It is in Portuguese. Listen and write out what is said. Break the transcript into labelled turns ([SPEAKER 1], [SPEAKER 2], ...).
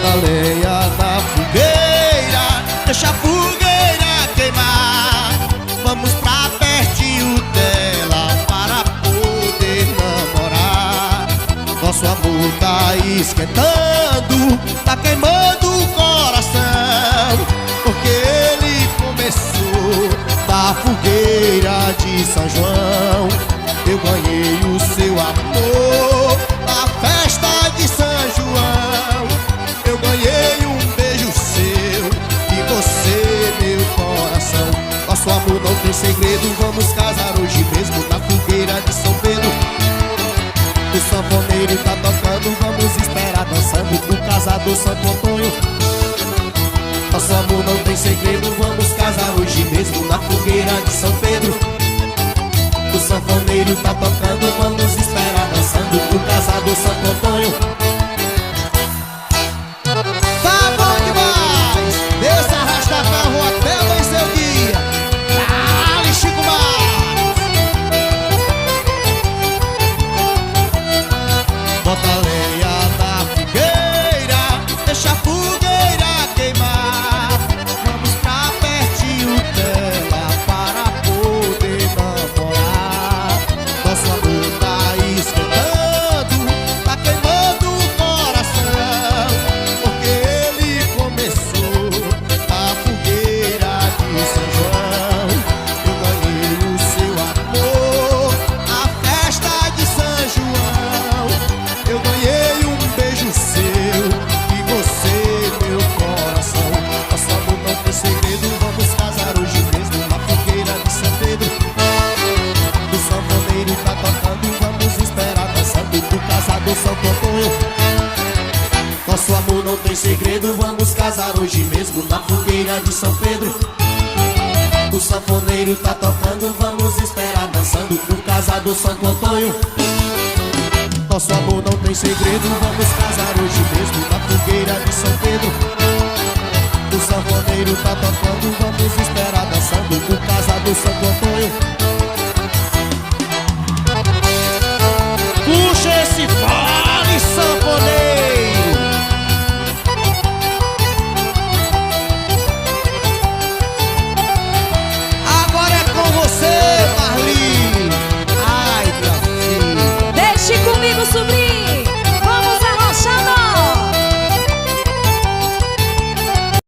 [SPEAKER 1] Bota lenha na fogueira, deixa a fogueira queimar. Vamos pra pertinho dela para poder namorar. Nosso amor tá esquentando, tá queimando o coração, porque ele começou da fogueira de São João. Eu ganhei o seu amor na festa de São João. Eu ganhei um beijo seu e você, meu coração. Nosso amor não tem segredo, vamos casar hoje mesmo na fogueira de São Pedro. O sanfoneiro tá tocando, vamos esperar dançando o casador Santo Antônio. Nosso amor não tem segredo, vamos casar hoje mesmo na fogueira de São Pedro. O sanfoneiro tá tocando, vamos esperar dançando o casador Santo Antônio. Tá bom demais! Deus arrasta carro até amanhecer o dia. Dale, Chico Marques! Bota lenha na fogueira, deixa a fogueira queimar. Vamos pra pertinho dela para poder namorar. Nosso amor tá esquentando, tá queimando o coração, porque ele começou a fogueira de São João. Eu ganhei o seu amor na festa de São João. Eu ganhei um beijo seu e você, meu coração. Nosso amor não tem segredo, vamos casar hoje mesmo na fogueira de São Pedro. O sanfoneiro tá tocando, vamos esperar dançando o casador Santo Antônio. Nosso amor não tem segredo, vamos casar hoje mesmo na fogueira de São Pedro. O sanfoneiro tá tocando, vamos esperar dançando o casador Santo Antônio. Nosso amor não tem segredo, vamos casar hoje mesmo na fogueira de São Pedro. O sanfoneiro tá tocando, vamos esperar dançando o casador Santo Antônio.